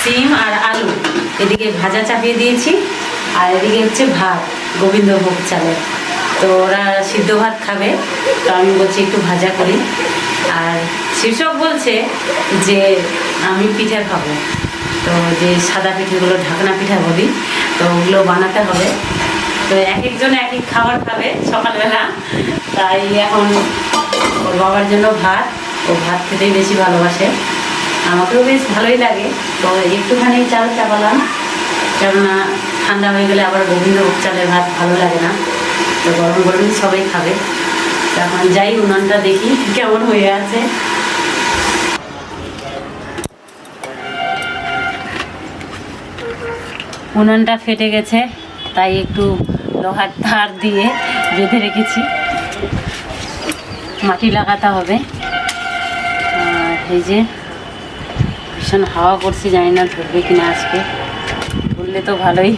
সিম আর আলু এদিকে ভাজা চাপিয়ে দিয়েছি, আর এদিকে হচ্ছে ভাত গোবিন্দভোগ চালের। তো ওরা সিদ্ধ ভাত খাবে, তো আমি বলছি একটু ভাজা করি। আর শীর্ষক বলছে যে আমি পিঠে খাবো, তো যে সাদা পিঠেগুলো ঢাকনা পিঠা বলি, তো ওগুলো বানাতে হবে। তো এক একজন এক এক খাবার খাবে সকালবেলা, তাই এখন ওর বাবার জন্য ভাত, ও ভাত খেতেই বেশি ভালোবাসে, আমাকেও বেশ ভালোই লাগে। তো একটুখানি চাল চাপালাম, কেননা ঠান্ডা হয়ে গেলে আবার গোবিন্দভোগ চালের ভাত ভালো লাগে না, তো গরম গরমই সবাই খাবে। এখন যাই উনানটা দেখি কেমন হয়ে আছে। উনানটা ফেটে গেছে, তাই একটু লোহার তার দিয়ে বেঁধে রেখেছি, মাটি লাগাতে হবে। আর এই যে ভীষণ হাওয়া করছে, জানি না ধরবে কিনা আজকে, ধরলে তো ভালোই।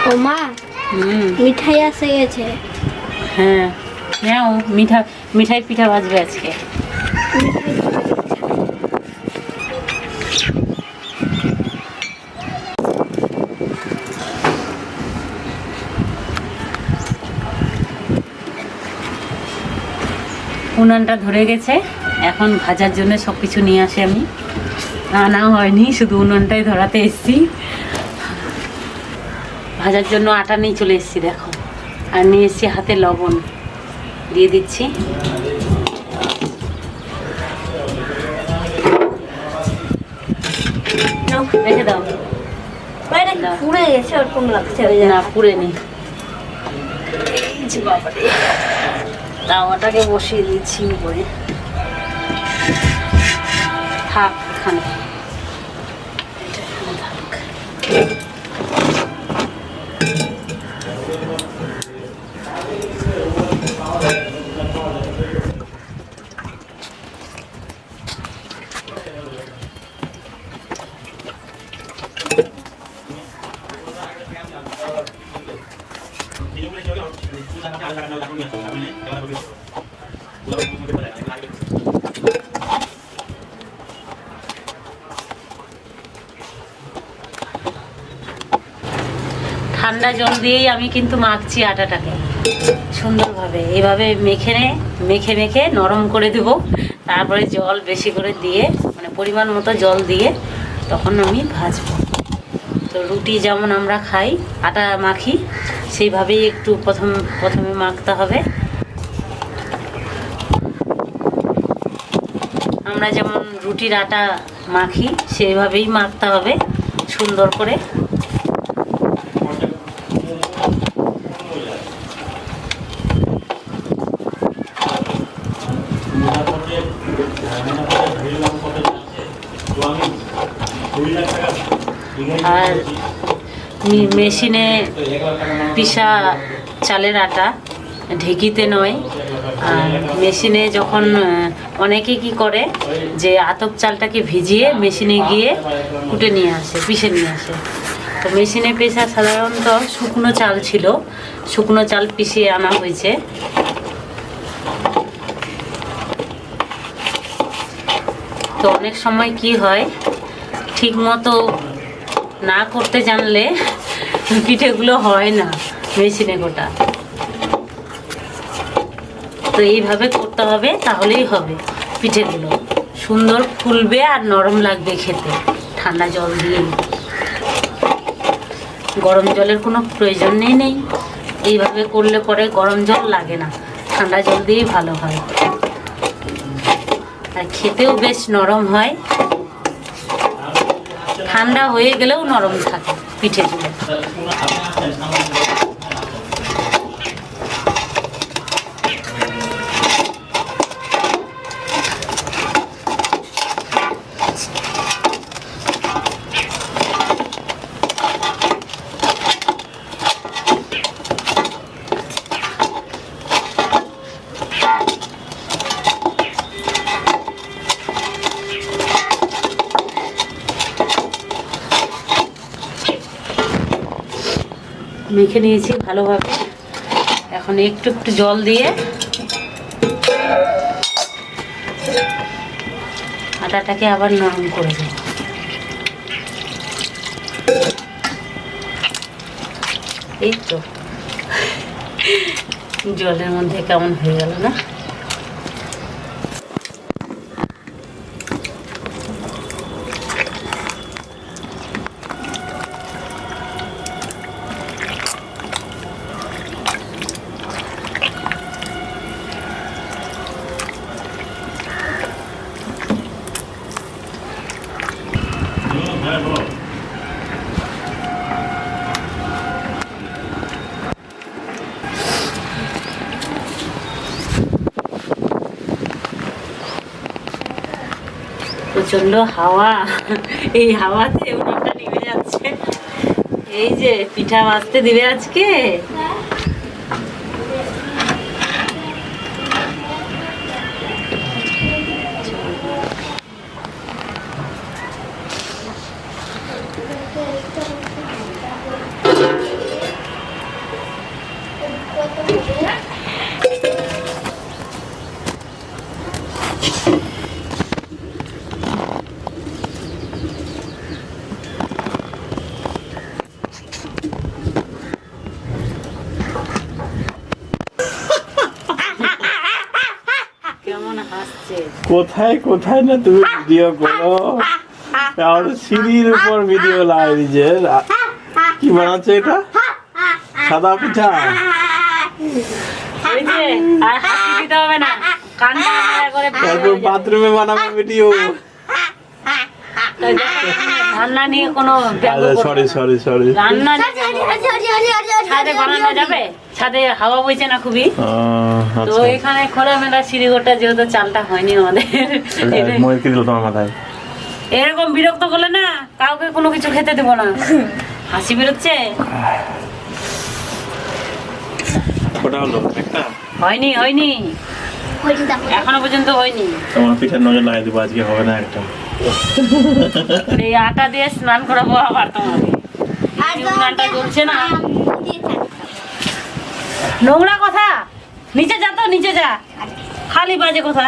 ও মা, মিঠাই এসে গেছে। হ্যাঁ হ্যাঁ, ও মিঠাই পিঠা ভাজবে আজকে। উনানটা ধরে গেছে, এখন ভাজার জন্য সব কিছু নিয়ে আসি আমি, আনা হয়নি, শুধু উনানটাই ধরাতে এসেছি। ভাজার জন্য আটা নিয়ে চলে এসেছি দেখো, আর নিয়ে এসেছি হাতে লবণ, দিয়ে দিচ্ছি। রেখে দাও, পুড়ে গেছে ওরকম লাগছে। না পুড়ে নি, তাওয়াটাকে বসিয়ে দিচ্ছি উপরে, থাক এখানে, থাক। ঠান্ডা জল দিয়েই আমি কিন্তু মাখছি আটাটাকে সুন্দরভাবে, এইভাবে মেখে মেখে নরম করে দেব। তারপরে জল বেশি করে দিয়ে, মানে পরিমাণ মতো জল দিয়ে তখন আমি ভাজবো। তো রুটি যেমন আমরা খাই আটা মাখি, সেইভাবেই একটু প্রথমে মাখতে হবে। আমরা যেমন রুটির আটা মাখি সেইভাবেই মাখতে হবে সুন্দর করে। আর মেশিনে পিসা চালের আটা, ঢেকিতে নয়। আর মেশিনে যখন অনেকে কি করে যে আতপ চালটাকে ভিজিয়ে মেশিনে গিয়ে কুটে নিয়ে আসে, পিষে নিয়ে আসে। তো মেশিনে পেশা সাধারণত শুকনো চাল ছিল, শুকনো চাল পিষিয়ে আনা হয়েছে। তো অনেক সময় কি হয়, ঠিক মতো না করতে জানলে পিঠেগুলো হয় না মেশিনে গোটা। তো এইভাবে করতে হবে, তাহলেই হবে পিঠেগুলো সুন্দর ফুলবে আর নরম লাগবে খেতে। ঠান্ডা জল দিয়ে, গরম জলের কোনো প্রয়োজন নেই। এইভাবে করলে পরে গরম জল লাগে না, ঠান্ডা জল দিয়েই ভালো হয়, আর খেতেও বেশ নরম হয়। ঠান্ডা হয়ে গেলেও নরম থাকে পিঠেগুলো। মেখে নিয়েছি ভালোভাবে, এখন এখন একটু একটু জল দিয়ে আটাটাকে আবার নরম করে দেব। এই তো জলের মধ্যে কেমন হয়ে গেল না? প্রচন্ড হাওয়া, এই হাওয়াতে উনুনটা নিভে যাচ্ছে। এই যে পিঠা ভাজতে দিবে আজকে। কেমন হাসছে। কোথায় কোথায় না তুমি ভিডিও করো, আর সিঁড়ির উপর ভিডিও লাগাই দিয়েছে। কি বানাচ্ছে এটা? সাদা পিঠা। ওই যে আর হাসি দিতে হবে না, কান্না করে তারপর বাথরুমে বানাবে ভিডিও। রান্না নিয়ে কোনো সরি সরি সরি। রান্না ছাদে বানানো যাবে? ছাদে হাওয়া বইছে না খুবই, তো এখানে খোলামেলা সিঁড়িঘরটা যেহেতু চালটা হয়নি আমাদের। ময়ূর কি দিল তোমার মাথায়? এরকম বিরক্ত করলে না কাউকে কোনো কিছু খেতে দেবো না। হাসি বেরোচ্ছে। ওটা হলো একটা? হয়নি হয়নি, এখনো পর্যন্ত হয়নি। তোমার পিঠার নজর লাগাই দেবো, আজকে হবে না একটা। এই আটা দিয়ে স্নান করাবো আবার তোমাকে। স্নানটা চলছে না, নোংরা কথা। নিচে যা, তো নিচে যা, খালি বাজে কথা।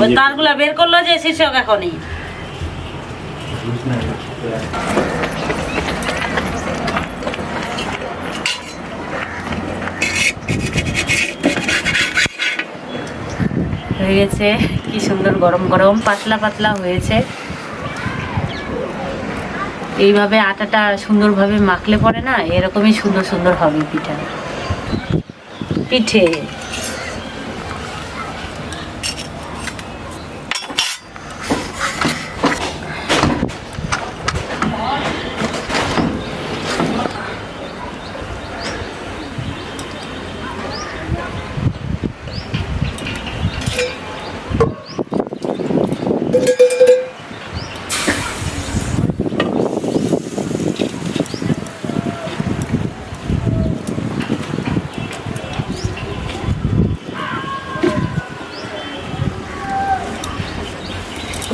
ওই তারগুলা বের করলো যে শীর্ষক এখনই। হয়ে গেছে, কি সুন্দর গরম গরম পাতলা পাতলা হয়েছে। এইভাবে আটাটা সুন্দরভাবে মাখলে পরে না এরকমই সুন্দর সুন্দর হবে পিঠে।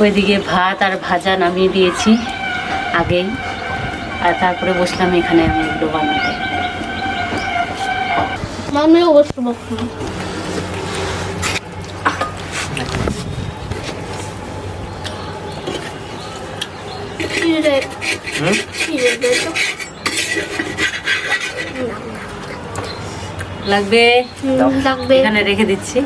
ওইদিকে ভাত আর ভাজা নামিয়ে দিয়েছি আগেই, আর তারপরে বসলাম এখানে আমি এগুলো বানাতে। আমিও বসতে বসলাম। লাগবে লাগবে, এখানে রেখে দিচ্ছি।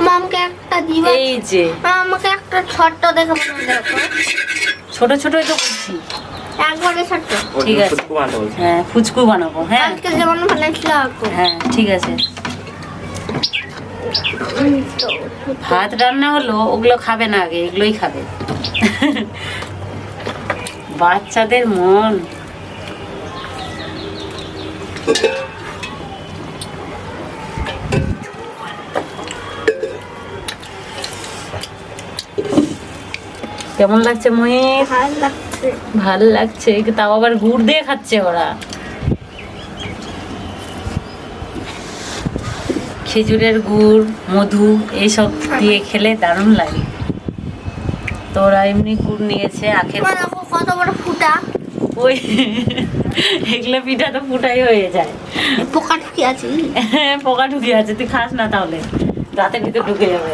মামকে একটা দিবা? এই যে আমাকে একটা ছোট্ট দেখে মনে দেখো। ছোট ছোটই তো করছি, একবারে ছোট্ট। ঠিক আছে, হ্যাঁ ফুচকু বানাবো। হ্যাঁ আজকে যেমন বানাইছিলাম। হ্যাঁ ঠিক আছে। ভাত রান্না হলো, ওগুলো খাবে না, আগে এগুলোই খাবে। বাচ্চাদের মন। কেমন লাগছে মহির? ভালো লাগছে, তাও আবার গুড় দিয়ে খাচ্ছে ওরা। খেজুরের গুড় মধু এইসব দিয়ে খেলে দারুণ লাগে। তো ওরা এমনি গুড় নিয়েছে আখের। মা দেখো কত বড় ফুটা। ওই এগুলো পিঠা তো ফুটাই হয়ে যায়। পোকা ঢুকে আছে। পোকা ঢুকে আছে, তুই খাস না তাহলে, দাঁতের ভিতর ঢুকে যাবে।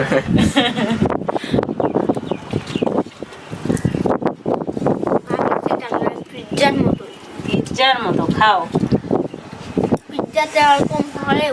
পিৎজার মতো। পিৎজার মতো খাও। পিৎজাতে আর কম হলে